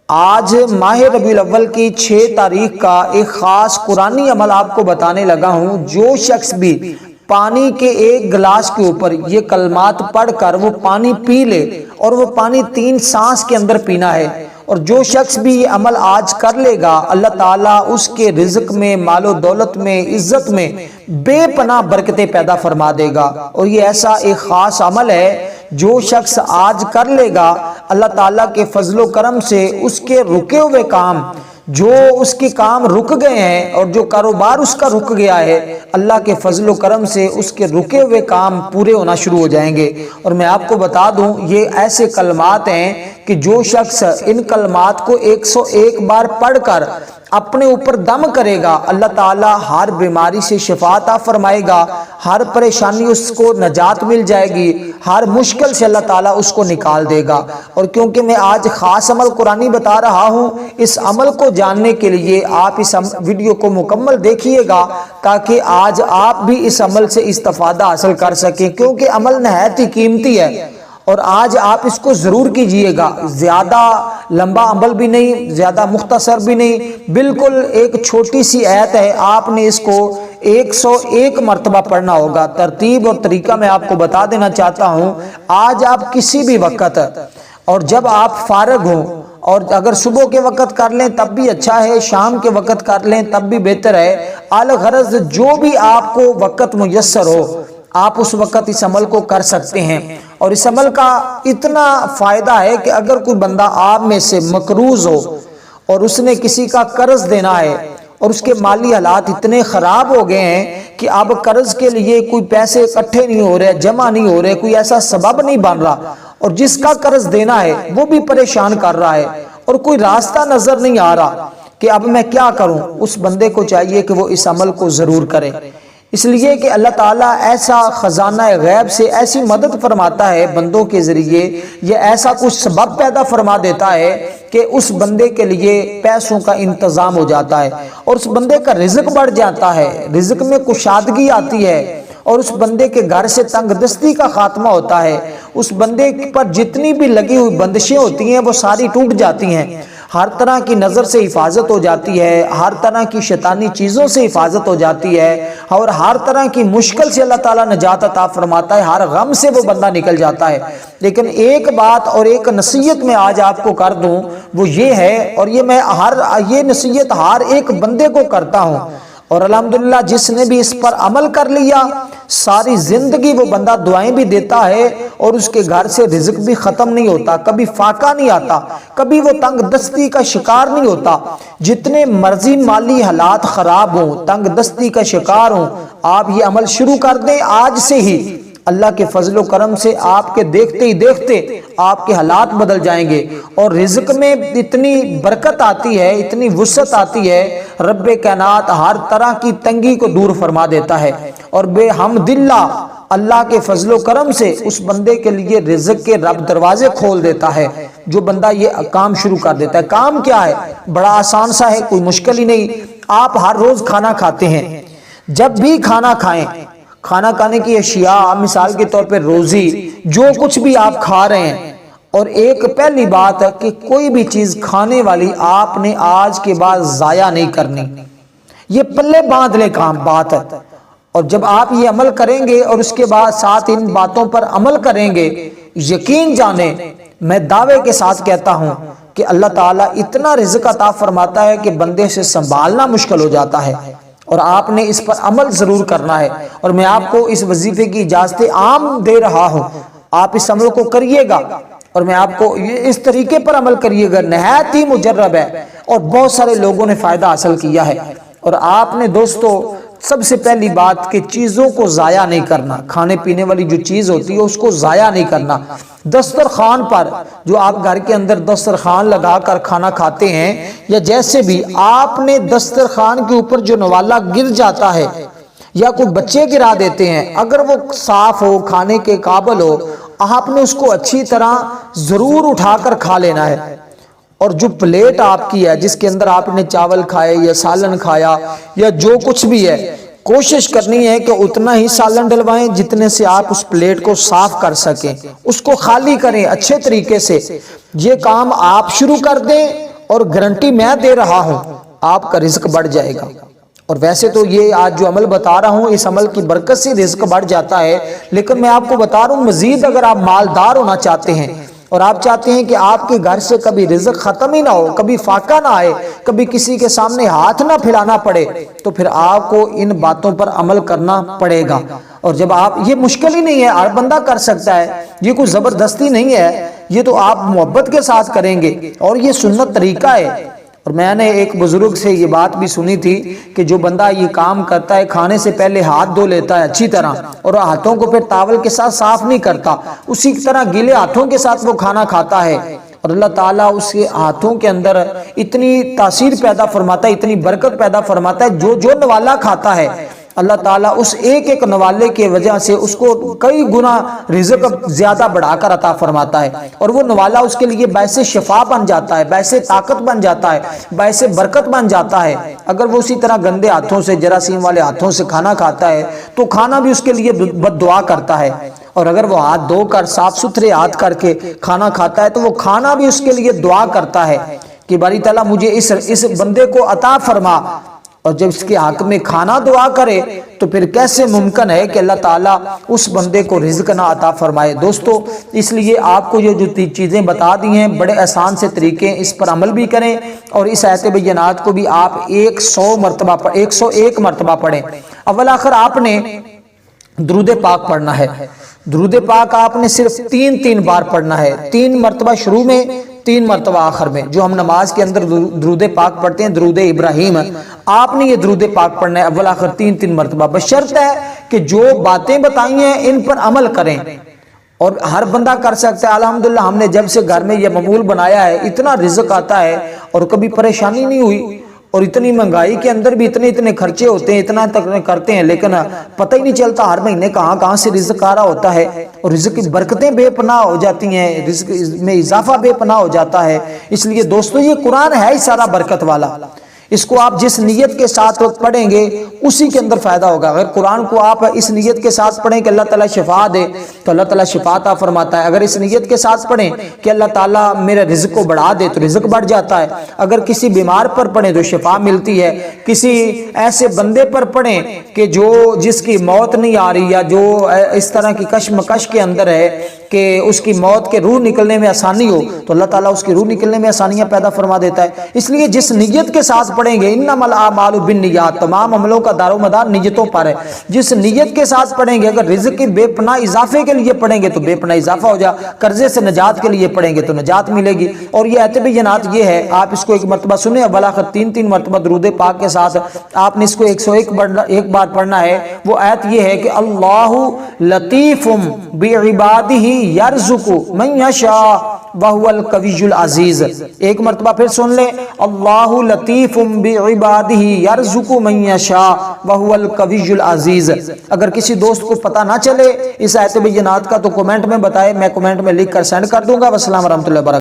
آج ماہ ربیع الاول کی 6 تاریخ کا ایک خاص قرآنی عمل آپ کو بتانے لگا ہوں۔ جو شخص بھی پانی کے ایک گلاس کے اوپر یہ کلمات پڑھ کر وہ پانی پی لے، اور وہ پانی 3 سانس کے اندر پینا ہے، اور جو شخص بھی یہ عمل آج کر لے گا، اللہ تعالیٰ اس کے رزق میں، مال و دولت میں، عزت میں بے پناہ برکتیں پیدا فرما دے گا۔ اور یہ ایسا ایک خاص عمل ہے جو شخص آج کر لے گا، اللہ تعالیٰ کے فضل و کرم سے اس کے رکے ہوئے کام، جو اس کے کام رک گئے ہیں اور جو کاروبار اس کا رک گیا ہے، اللہ کے فضل و کرم سے اس کے رکے ہوئے کام پورے ہونا شروع ہو جائیں گے۔ اور میں آپ کو بتا دوں، یہ ایسے کلمات ہیں کہ جو شخص ان کلمات کو 101 بار پڑھ کر اپنے اوپر دم کرے گا، اللہ تعالیٰ ہر بیماری سے شفا عطا فرمائے گا، ہر پریشانی اس کو نجات مل جائے گی، ہر مشکل سے اللہ تعالیٰ اس کو نکال دے گا۔ اور کیونکہ میں آج خاص عمل قرآنی بتا رہا ہوں، اس عمل کو جاننے کے لیے آپ اس ویڈیو کو مکمل دیکھیے گا، تاکہ آج آپ بھی اس عمل سے استفادہ حاصل کر سکیں، کیونکہ عمل نہایت ہی قیمتی ہے۔ اور آج آپ اس کو ضرور کیجئے گا، زیادہ لمبا عمل بھی نہیں، زیادہ مختصر بھی نہیں، بالکل ایک چھوٹی سی آیت ہے، آپ نے اس کو 101 مرتبہ پڑھنا ہوگا۔ ترتیب اور طریقہ میں آپ کو بتا دینا چاہتا ہوں۔ آج آپ کسی بھی وقت، اور جب آپ فارغ ہوں، اور اگر صبح کے وقت کر لیں تب بھی اچھا ہے، شام کے وقت کر لیں تب بھی بہتر ہے، الغرض جو بھی آپ کو وقت میسر ہو، آپ اس وقت اس عمل کو کر سکتے ہیں۔ اور اس عمل کا اتنا فائدہ ہے کہ اگر کوئی بندہ آپ میں سے مقروض ہو اور اس نے کسی کا قرض دینا ہے، اور اس کے مالی حالات اتنے خراب ہو گئے ہیں کہ اب قرض کے لیے کوئی پیسے اکٹھے نہیں ہو رہے، جمع نہیں ہو رہے، کوئی ایسا سبب نہیں بن رہا، اور جس کا قرض دینا ہے وہ بھی پریشان کر رہا ہے، اور کوئی راستہ نظر نہیں آ رہا کہ اب میں کیا کروں، اس بندے کو چاہیے کہ وہ اس عمل کو ضرور کرے، اس لیے کہ اللہ تعالیٰ ایسا خزانہ غیب سے ایسی مدد فرماتا ہے بندوں کے ذریعے، یہ ایسا کچھ سبب پیدا فرما دیتا ہے کہ اس بندے کے لیے پیسوں کا انتظام ہو جاتا ہے، اور اس بندے کا رزق بڑھ جاتا ہے، رزق میں کشادگی آتی ہے، اور اس بندے کے گھر سے تنگ دستی کا خاتمہ ہوتا ہے، اس بندے پر جتنی بھی لگی ہوئی بندشیں ہوتی ہیں وہ ساری ٹوٹ جاتی ہیں، ہر طرح کی نظر سے حفاظت ہو جاتی ہے، ہر طرح کی شیطانی چیزوں سے حفاظت ہو جاتی ہے، اور ہر طرح کی مشکل سے اللہ تعالیٰ نجات عطا فرماتا ہے، ہر غم سے وہ بندہ نکل جاتا ہے۔ لیکن ایک بات اور ایک نصیحت میں آج آپ کو کر دوں، وہ یہ ہے، اور یہ نصیحت ہر ایک بندے کو کرتا ہوں، اور الحمدللہ جس نے بھی اس پر عمل کر لیا، ساری زندگی وہ بندہ دعائیں بھی دیتا ہے، اور اس کے گھر سے رزق بھی ختم نہیں ہوتا، کبھی فاقہ نہیں آتا، کبھی وہ تنگ دستی کا شکار نہیں ہوتا۔ جتنے مرضی مالی حالات خراب ہوں، تنگ دستی کا شکار ہوں، آپ یہ عمل شروع کر دیں آج سے ہی، اللہ کے فضل و کرم سے آپ کے دیکھتے ہی دیکھتے آپ کے حالات بدل جائیں گے، اور رزق میں اتنی برکت آتی ہے، اتنی وسعت آتی ہے، رب کائنات ہر طرح کی تنگی کو دور فرما دیتا ہے، اور بے حمدللہ اللہ کے فضل و کرم سے اس بندے کے لیے رزق کے رب دروازے کھول دیتا ہے، جو بندہ یہ کام شروع کر دیتا ہے۔ کام کیا ہے؟ بڑا آسان سا ہے، کوئی مشکل ہی نہیں۔ آپ ہر روز کھانا کھاتے ہیں، جب بھی کھانا کھائیں، کھانا کھانے کی اشیاء، مثال کے طور پہ روزی، جو کچھ بھی آپ کھا رہے ہیں، اور ایک پہلی بات ہے کہ کوئی بھی چیز کھانے والی آپ نے آج کے بعد ضائع نہیں کرنی، یہ پلے باندھ لے کام بات ہے۔ اور جب آپ یہ عمل کریں گے اور اس کے بعد ساتھ ان باتوں پر عمل کریں گے، یقین جانیں، میں دعوے کے ساتھ کہتا ہوں کہ اللہ تعالیٰ اتنا رزق عطا فرماتا ہے کہ بندے سے سنبھالنا مشکل ہو جاتا ہے، اور آپ نے اس پر عمل ضرور کرنا ہے۔ اور میں آپ کو اس وظیفے کی اجازت عام دے رہا ہوں، آپ اس عمل کو کریے گا، اور میں آپ کو اس طریقے پر عمل کریے گا، نہایت ہی مجرب ہے، اور بہت سارے لوگوں نے فائدہ حاصل کیا ہے۔ اور آپ نے دوستو سب سے پہلی بات کہ چیزوں کو ضائع نہیں کرنا، کھانے پینے والی جو چیز ہوتی ہے اس کو ضائع نہیں کرنا۔ دسترخوان پر جو آپ گھر کے اندر دسترخوان لگا کر کھانا کھاتے ہیں، یا جیسے بھی آپ نے دسترخوان کے اوپر جو نوالا گر جاتا ہے یا کوئی بچے گرا دیتے ہیں، اگر وہ صاف ہو، کھانے کے قابل ہو، آپ نے اس کو اچھی طرح ضرور اٹھا کر کھا لینا ہے۔ اور جو پلیٹ آپ کی ہے جس کے اندر آپ نے چاول کھائے یا سالن کھایا یا جو کچھ بھی ہے، کوشش کرنی ہے کہ اتنا ہی سالن ڈلوائیں جتنے سے آپ اس پلیٹ کو صاف کر سکیں، اس کو خالی کریں اچھے طریقے سے۔ یہ کام آپ شروع کر دیں، اور گارنٹی میں دے رہا ہوں آپ کا رزق بڑھ جائے گا۔ اور ویسے تو یہ آج جو عمل بتا رہا ہوں اس عمل کی برکت سے رزق بڑھ جاتا ہے، لیکن میں آپ کو بتا رہا ہوں مزید اگر آپ مالدار ہونا چاہتے ہیں اور آپ چاہتے ہیں کہ آپ کے گھر سے کبھی رزق ختم ہی نہ ہو، کبھی فاقہ نہ آئے، کبھی کسی کے سامنے ہاتھ نہ پھیلانا پڑے، تو پھر آپ کو ان باتوں پر عمل کرنا پڑے گا۔ اور جب آپ، یہ مشکل ہی نہیں ہے، ہر بندہ کر سکتا ہے، یہ کوئی زبردستی نہیں ہے، یہ تو آپ محبت کے ساتھ کریں گے اور یہ سنت طریقہ ہے۔ اور میں نے ایک بزرگ سے یہ بات بھی سنی تھی کہ جو بندہ یہ کام کرتا ہے کھانے سے پہلے ہاتھ دھو لیتا ہے اچھی طرح اور ہاتھوں کو پھر ٹاول کے ساتھ صاف نہیں کرتا، اسی طرح گیلے ہاتھوں کے ساتھ وہ کھانا کھاتا ہے، اور اللہ تعالیٰ اس کے ہاتھوں کے اندر اتنی تاثیر پیدا فرماتا ہے، اتنی برکت پیدا فرماتا ہے، جو نوالا کھاتا ہے اللہ تعالیٰ اس ایک ایک نوالے کی وجہ سے اس کو کئی گنا رزق زیادہ بڑھا کر عطا فرماتا ہے، اور وہ نوالا اس کے لیے باعث شفا بن جاتا ہے، باعث طاقت بن جاتا ہے، باعث برکت بن جاتا ہے۔ اگر وہ اسی طرح گندے ہاتھوں سے، جراثیم والے ہاتھوں سے کھانا کھاتا ہے تو کھانا بھی اس کے لیے بد دعا کرتا ہے، اور اگر وہ ہاتھ دھو کر صاف ستھرے ہاتھ کر کے کھانا کھاتا ہے تو وہ کھانا بھی اس کے لیے دعا کرتا ہے کہ باری تعالیٰ مجھے اس بندے کو عطا فرما۔ اور جب اس کے حق میں کھانا دعا کرے تو پھر کیسے ممکن ہے کہ اللہ تعالیٰ اس بندے کو رزق نہ عطا فرمائے۔ دوستو اس لیے آپ کو یہ جو چیزیں بتا دی ہیں بڑے آسان سے طریقے، اس پر عمل بھی کریں اور اس آیت بینات کو بھی آپ 101 مرتبہ پڑھیں۔ اول آخر آپ نے درود پاک پڑھنا ہے، درود پاک آپ نے صرف 3 بار پڑھنا ہے، 3 مرتبہ شروع میں، 3 مرتبہ آخر میں۔ جو ہم نماز کے اندر درود پاک پڑھتے ہیں درود ابراہیم، آپ نے یہ درود پاک پڑھنا ہے اول آخر 3 مرتبہ، بشرط ہے کہ جو باتیں بتائی ہیں ان پر عمل کریں، اور ہر بندہ کر سکتا ہے۔ الحمدللہ ہم نے جب سے گھر میں یہ معمول بنایا ہے اتنا رزق آتا ہے اور کبھی پریشانی نہیں ہوئی، اور اتنی مہنگائی کے اندر بھی اتنے خرچے ہوتے ہیں، اتنا تک کرتے ہیں، لیکن پتہ ہی نہیں چلتا ہر مہینے کہاں سے رزق آ رہا ہوتا ہے، اور رزق کی برکتیں بے پناہ ہو جاتی ہیں، رزق میں اضافہ بے پناہ ہو جاتا ہے۔ اس لیے دوستو یہ قرآن ہے ہی سارا برکت والا، اس کو آپ جس نیت کے ساتھ پڑھیں گے اسی کے اندر فائدہ ہوگا۔ اگر قرآن کو آپ اس نیت کے ساتھ پڑھیں کہ اللہ تعالیٰ شفا دے تو اللہ تعالیٰ شفا عطا فرماتا ہے، اگر اس نیت کے ساتھ پڑھیں کہ اللہ تعالیٰ میرے رزق کو بڑھا دے تو رزق بڑھ جاتا ہے، اگر کسی بیمار پر پڑھیں تو شفا ملتی ہے، کسی ایسے بندے پر پڑھیں کہ جس کی موت نہیں آ رہی یا جو اس طرح کی کشمکش کے اندر ہے کہ اس کی موت کے روح نکلنے میں آسانی ہو تو اللہ تعالیٰ اس کی روح نکلنے میں آسانیاں پیدا فرما دیتا ہے۔ اس لیے جس نیت کے ساتھ پڑھیں گے انما الاعمال بالنیات، تمام عملوں کا دار و مدار نیتوں پر ہے، جس نیت کے ساتھ پڑھیں گے، اگر رزق کے بے پناہ اضافے کے لیے پڑھیں گے تو بے پناہ اضافہ ہو جا، قرضے سے نجات کے لیے پڑھیں گے تو نجات ملے گی۔ اور یہ آیت بینات یہ ہے، آپ اس کو 1 مرتبہ سنیں، اول آخر 3 مرتبہ درود پاک کے ساتھ آپ نے اس کو 101 بار پڑھنا ہے۔ وہ آیت یہ ہے کہ اللہ لطیف بعبادہ یرزق من یشاء وہو القوی العزیز۔ 1 مرتبہ پھر سن لیں، اللہ لطیف بعبادہ یرزق من یشاء وہو القوی العزیز۔ اگر کسی دوست کو پتہ نہ چلے اس آیت بینات کا تو کمنٹ میں بتائے، میں کمنٹ میں لکھ کر سینڈ کر دوں گا۔ والسلام ورحمۃ اللہ وبرکاتہ۔